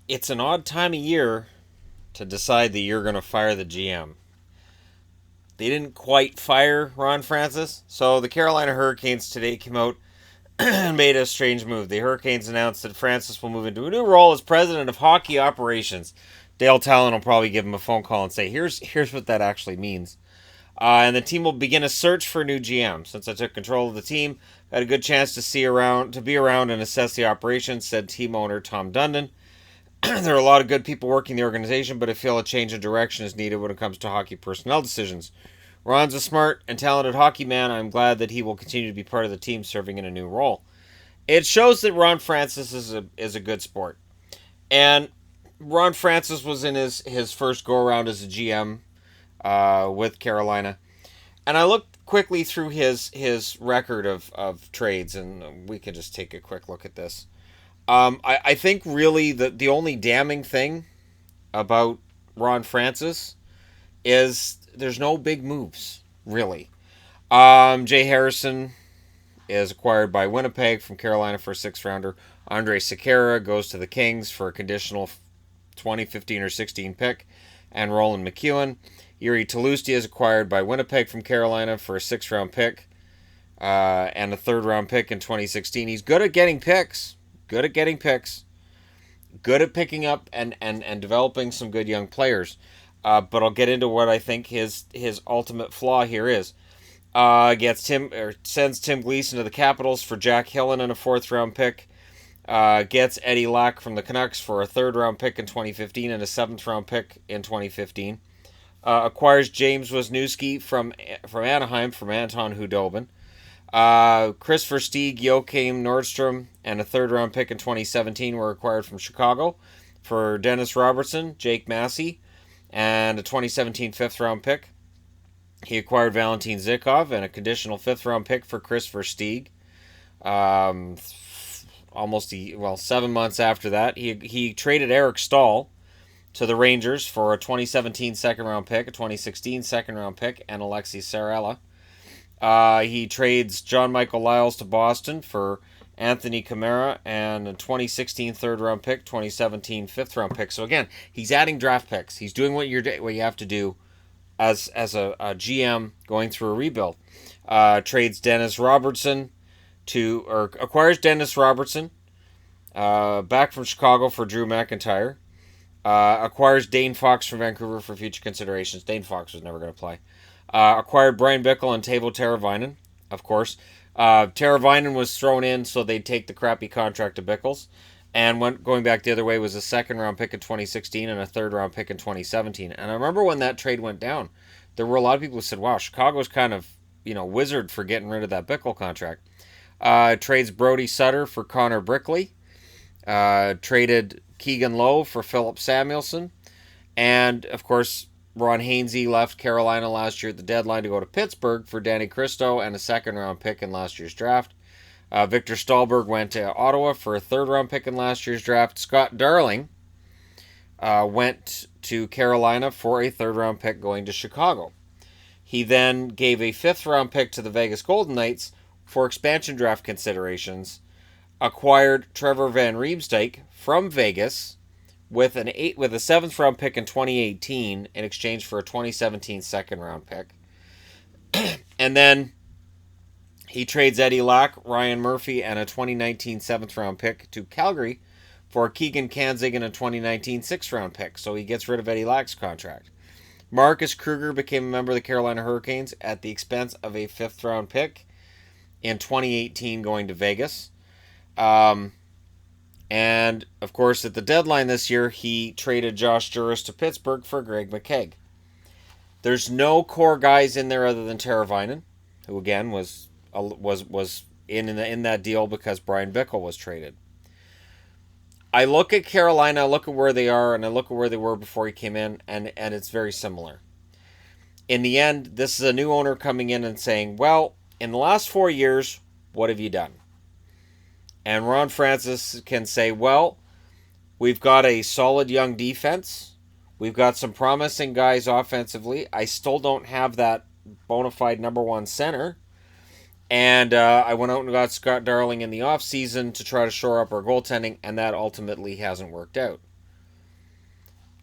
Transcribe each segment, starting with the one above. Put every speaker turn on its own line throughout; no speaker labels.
it's an odd time of year to decide that you're going to fire the GM. They didn't quite fire Ron Francis, so the Carolina Hurricanes today came out and made a strange move. The Hurricanes announced that Francis will move into a new role as president of hockey operations. Dale Talon will probably give him a phone call and say, "Here's what that actually means." And the team will begin a search for a new GM. Since I took control of the team, I had a good chance to be around and assess the operations," said team owner Tom Dundon. "There are a lot of good people working the organization, but I feel a change in direction is needed when it comes to hockey personnel decisions. Ron's a smart and talented hockey man. I'm glad that he will continue to be part of the team serving in a new role." It shows that Ron Francis is a good sport. And Ron Francis was in his first go around as a GM with Carolina. And I looked quickly through his record of trades, and we can just take a quick look at this. I think really the only damning thing about Ron Francis is there's no big moves, really. Jay Harrison is acquired by Winnipeg from Carolina for a sixth rounder. Andre Sekera goes to the Kings for a conditional 2015 or 16 pick. And Roland McEwen. Yuri Talusti is acquired by Winnipeg from Carolina for a sixth round pick and a third round pick in 2016. He's good at getting picks. Good at getting picks. Good at picking up and developing some good young players. But I'll get into what I think his ultimate flaw here is. Sends Tim Gleason to the Capitals for Jack Hillen and a fourth round pick. Gets Eddie Lack from the Canucks for a third round pick in 2015 and a seventh round pick in 2015. Acquires James Wisniewski from Anaheim from Anton Hudobin. Chris Versteeg, Joachim Nordstrom, and a third round pick in 2017 were acquired from Chicago for Dennis Robertson, Jake Massey, and a 2017 fifth round pick. He acquired Valentin Zykov and a conditional fifth round pick for Chris Versteeg. 7 months after that, he traded Eric Stahl to the Rangers for a 2017 second round pick, a 2016 second round pick, and Alexi Sarella. He trades John Michael Lyles to Boston for Anthony Camara and a 2016 third round pick, 2017 fifth round pick. So again, he's adding draft picks. He's doing what you have to do as a GM going through a rebuild. Acquires Dennis Robertson back from Chicago for Drew McIntyre. Acquires Dane Fox from Vancouver for future considerations. Dane Fox was never going to play. Acquired Brian Bickle and Teuvo Teravainen, of course. Teravainen was thrown in so they'd take the crappy contract to Bickles. And going back the other way was a second round pick in 2016 and a third round pick in 2017. And I remember when that trade went down, there were a lot of people who said, wow, Chicago's kind of, wizard for getting rid of that Bickle contract. Trades Brody Sutter for Connor Brickley. Traded Keegan Lowe for Philip Samuelson. And, of course, Ron Hainsey left Carolina last year at the deadline to go to Pittsburgh for Danny Cristo and a second-round pick in last year's draft. Victor Stahlberg went to Ottawa for a third-round pick in last year's draft. Scott Darling went to Carolina for a third-round pick going to Chicago. He then gave a fifth-round pick to the Vegas Golden Knights for expansion draft considerations, acquired Trevor Van Riemsdyk from Vegas with a seventh round pick in 2018 in exchange for a 2017 second round pick. And then he trades Eddie Lack, Ryan Murphy, and a 2019 seventh round pick to Calgary for Keegan Kanzig and a 2019 sixth round pick. So he gets rid of Eddie Lack's contract. Marcus Kruger became a member of the Carolina Hurricanes at the expense of a fifth round pick in 2018 going to Vegas. And, of course, at the deadline this year, he traded Josh Juris to Pittsburgh for Greg McKegg. There's no core guys in there other than Teravainen, who, again, was in that deal because Brian Bickle was traded. I look at Carolina, I look at where they are, and I look at where they were before he came in, and it's very similar. In the end, this is a new owner coming in and saying, well, in the last 4 years, what have you done? And Ron Francis can say, well, we've got a solid young defense. We've got some promising guys offensively. I still don't have that bona fide number one center. And I went out and got Scott Darling in the offseason to try to shore up our goaltending, and that ultimately hasn't worked out.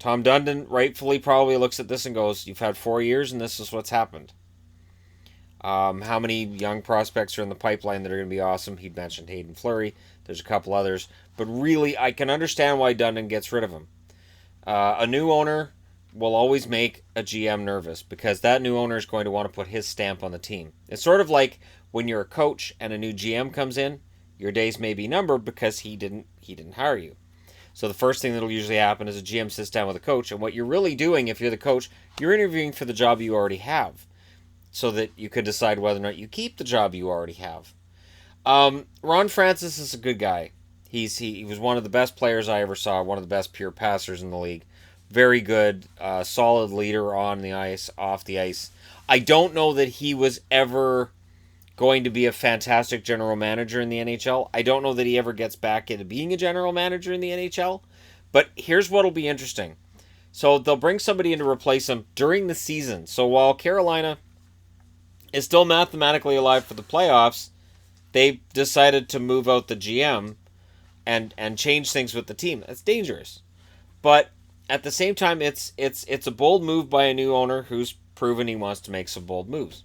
Tom Dundon rightfully probably looks at this and goes, "You've had 4 years, and this is what's happened." How many young prospects are in the pipeline that are going to be awesome? He'd mentioned Hayden Fleury. There's a couple others. But really, I can understand why Dundon gets rid of him. A new owner will always make a GM nervous because that new owner is going to want to put his stamp on the team. It's sort of like when you're a coach and a new GM comes in, your days may be numbered because he didn't hire you. So the first thing that'll usually happen is a GM sits down with a coach, and what you're really doing if you're the coach, you're interviewing for the job you already have, so that you could decide whether or not you keep the job you already have. Ron Francis is a good guy. He was one of the best players I ever saw, one of the best pure passers in the league. Very good, solid leader on the ice, off the ice. I don't know that he was ever going to be a fantastic general manager in the NHL. I don't know that he ever gets back into being a general manager in the NHL. But here's what'll be interesting. So they'll bring somebody in to replace him during the season. So while Carolina is still mathematically alive for the playoffs, they decided to move out the GM and change things with the team. That's dangerous. But at the same time, it's a bold move by a new owner who's proven he wants to make some bold moves.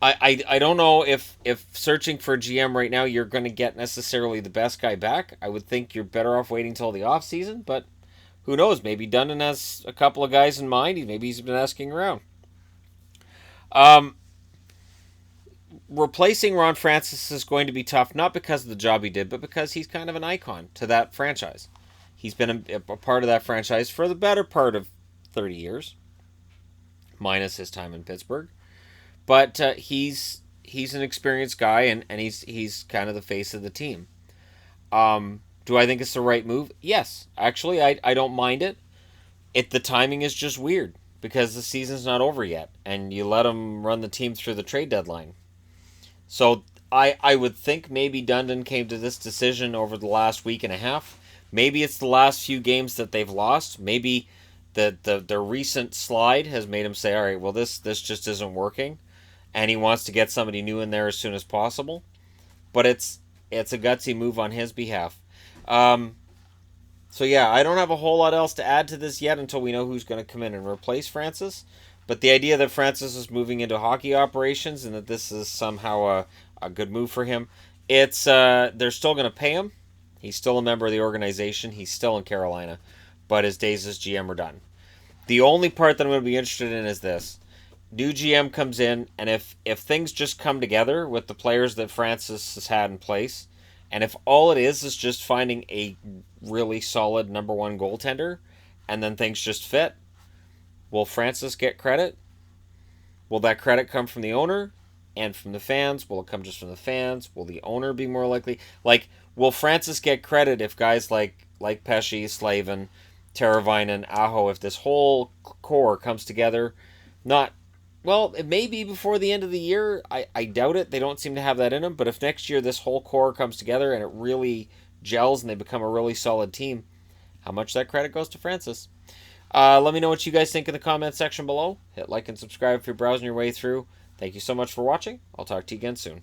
I don't know if searching for a GM right now you're going to get necessarily the best guy back. I would think you're better off waiting till the off season, but who knows? Maybe Dundon has a couple of guys in mind. Maybe he's been asking around. Replacing Ron Francis is going to be tough, not because of the job he did, but because he's kind of an icon to that franchise. He's been a part of that franchise for the better part of 30 years, minus his time in Pittsburgh. But he's an experienced guy, and he's kind of the face of the team. Do I think it's the right move? Yes. Actually, I don't mind it. The timing is just weird because the season's not over yet, and you let him run the team through the trade deadline. So I would think maybe Dundon came to this decision over the last week and a half. Maybe it's the last few games that they've lost. Maybe the recent slide has made him say, all right, well, this just isn't working. And he wants to get somebody new in there as soon as possible. But it's a gutsy move on his behalf. So yeah, I don't have a whole lot else to add to this yet until we know who's going to come in and replace Francis. But the idea that Francis is moving into hockey operations and that this is somehow a good move for him, they're still going to pay him. He's still a member of the organization. He's still in Carolina. But his days as GM are done. The only part that I'm going to be interested in is this. New GM comes in, and if things just come together with the players that Francis has had in place, and if all it is just finding a really solid number one goaltender, and then things just fit, will Francis get credit? Will that credit come from the owner and from the fans? Will it come just from the fans? Will the owner be more likely? Will Francis get credit if guys like Pesce, Slavin, Teravainen, Aho, if this whole core comes together, well, it may be before the end of the year. I doubt it. They don't seem to have that in them. But if next year this whole core comes together and it really gels and they become a really solid team, how much that credit goes to Francis? Let me know what you guys think in the comment section below. Hit like and subscribe if you're browsing your way through. Thank you so much for watching. I'll talk to you again soon.